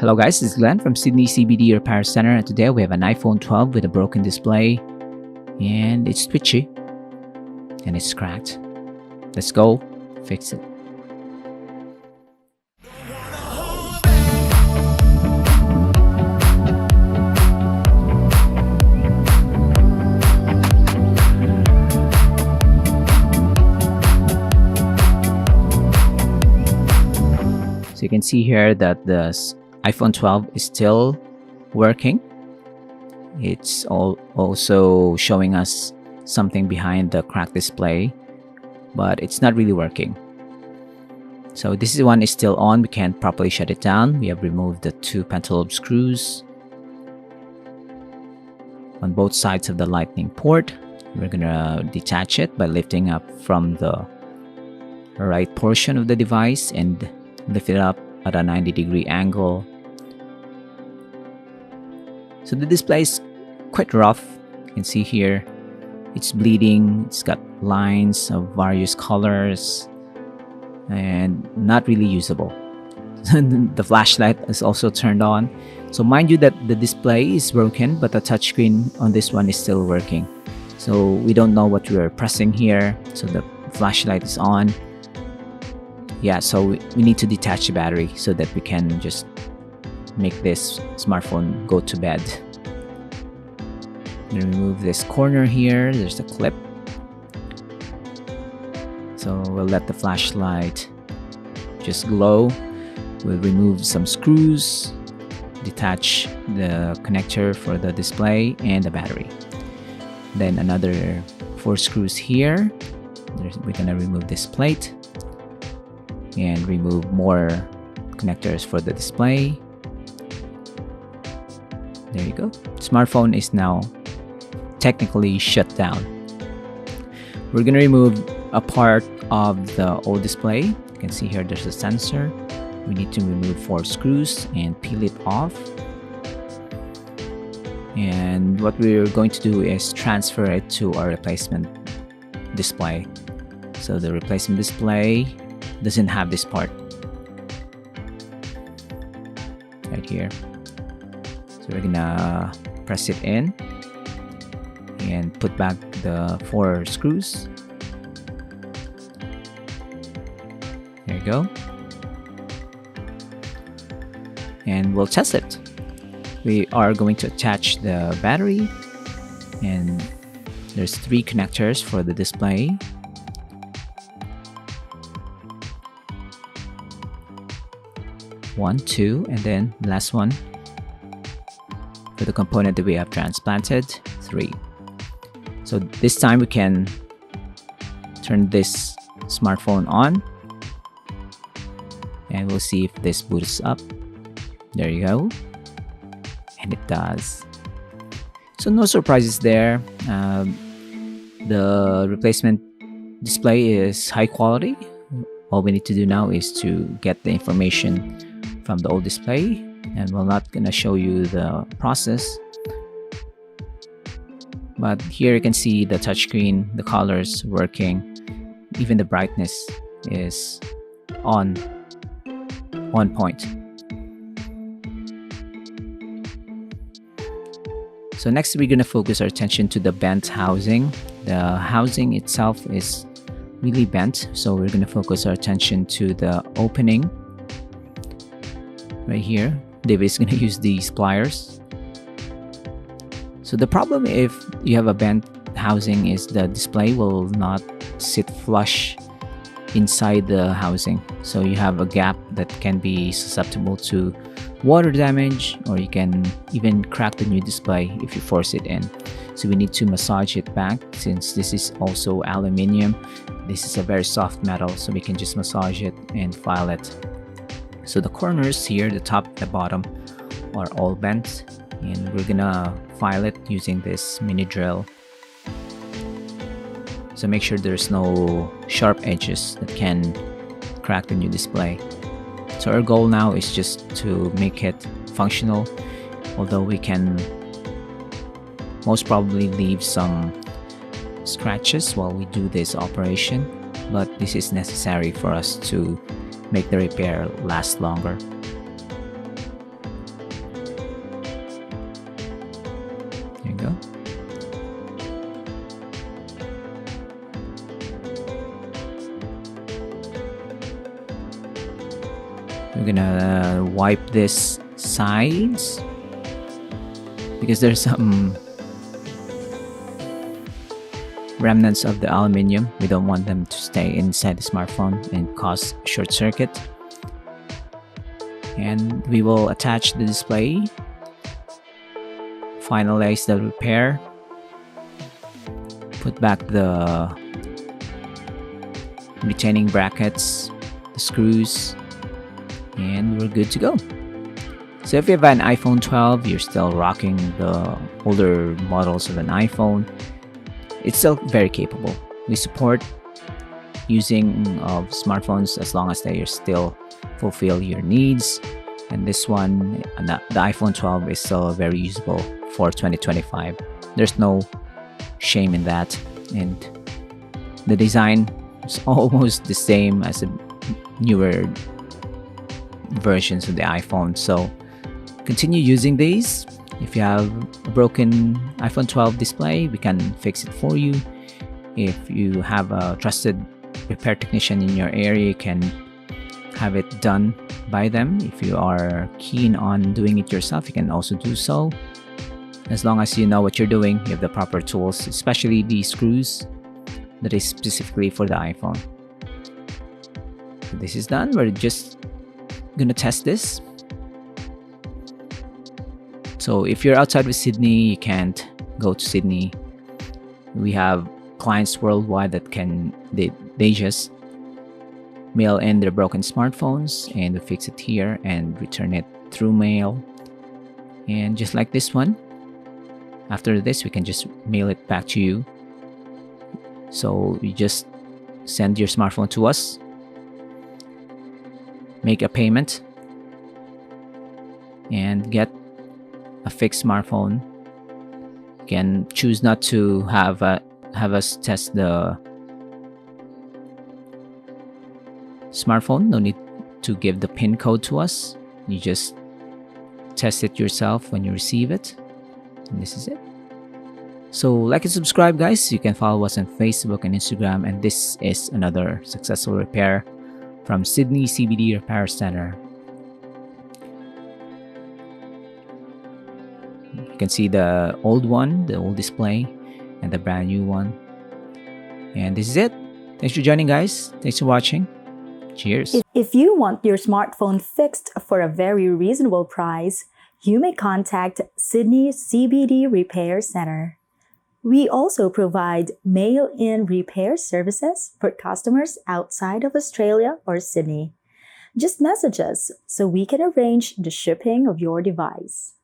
Hello guys, this is Glenn from Sydney CBD Repair Centre, and today we have an iPhone 12 with a broken display and it's twitchy and it's cracked. Let's go fix it. So you can see here that the iPhone 12 is still working. It's also showing us something behind the cracked display, but it's not really working. So this one is still on. We can't properly shut it down. We have removed the two pentalobe screws on both sides of the lightning port. We're gonna detach it by lifting up from the right portion of the device and lift it up at a 90-degree angle. So the display is quite rough. You can see here it's bleeding. It's got lines of various colors and not really usable. The flashlight is also turned on. So mind you that the display is broken, but the touchscreen on this one is still working. So we don't know what we are pressing here. So the flashlight is on. Yeah, so we need to detach the battery so that we can just make this smartphone go to bed. I'm gonna remove this corner here. There's a clip. So we'll let the flashlight just glow. We'll remove some screws, detach the connector for the display and the battery. Then another 4 screws here. We're gonna remove this plate and remove more connectors for the display. There you go. Smartphone is now technically shut down. We're gonna remove a part of the old display. You can see here there's a sensor. We need to remove 4 screws and peel it off. And what we're going to do is transfer it to our replacement display. So the replacement display doesn't have this part right here. So we're gonna press it in and put back the 4 screws. There you go. And we'll test it. We are going to attach the battery, and there's 3 connectors for the display. One, 2, and then the last one for the component that we have transplanted, 3. So this time we can turn this smartphone on and we'll see if this boots up. There you go. And it does. So no surprises there. The replacement display is high quality. All we need to do now is to get the information from the old display, and we're not gonna show you the process, but here you can see the touchscreen, the colors working, even the brightness is on point. So next we're gonna focus our attention to the bent housing. The housing itself is really bent, so we're gonna focus our attention to the opening right here. David is going to use these pliers. So the problem if you have a bent housing is the display will not sit flush inside the housing. So you have a gap that can be susceptible to water damage, or you can even crack the new display if you force it in. So we need to massage it back. Since this is also aluminium, this is a very soft metal, so we can just massage it and file it. So the corners here, the top and the bottom, are all bent, and we're gonna file it using this mini drill. So make sure there's no sharp edges that can crack the new display. So our goal now is just to make it functional, although we can most probably leave some scratches while we do this operation, but this is necessary for us to make the repair last longer. We're gonna wipe this sides because there's some remnants of the aluminum. We don't want them to stay inside the smartphone and cause short circuit. And we will attach the display, finalize the repair, put back the retaining brackets, the screws, and we're good to go. So if you have an iPhone 12, you're still rocking the older models of an iPhone, it's still very capable. We support using of smartphones as long as they still fulfill your needs. And this one, the iPhone 12 is still very usable for 2025. There's no shame in that. And the design is almost the same as the newer versions of the iPhone. So continue using these. If you have a broken iPhone 12 display, we can fix it for you. If you have a trusted repair technician in your area, you can have it done by them. If you are keen on doing it yourself, you can also do so. As long as you know what you're doing, you have the proper tools, especially the screws that is specifically for the iPhone. So this is done. We're just gonna test this. So if you're outside of Sydney, you can't go to Sydney. We have clients worldwide that they just mail in their broken smartphones and we fix it here and return it through mail. And just like this one, after this we can just mail it back to you. So you just send your smartphone to us, make a payment, and get a fixed smartphone. You can choose not to have us test the smartphone. No need to give the PIN code to us. You just test it yourself when you receive it. And this is it. So like and subscribe, guys. You can follow us on Facebook and Instagram. And this is another successful repair from Sydney CBD Repair Centre. You can see the old one, the old display, and the brand new one. And this is it. Thanks for joining, guys. Thanks for watching. Cheers. If you want your smartphone fixed for a very reasonable price, you may contact Sydney CBD Repair Centre. We also provide mail-in repair services for customers outside of Australia or Sydney. Just message us so we can arrange the shipping of your device.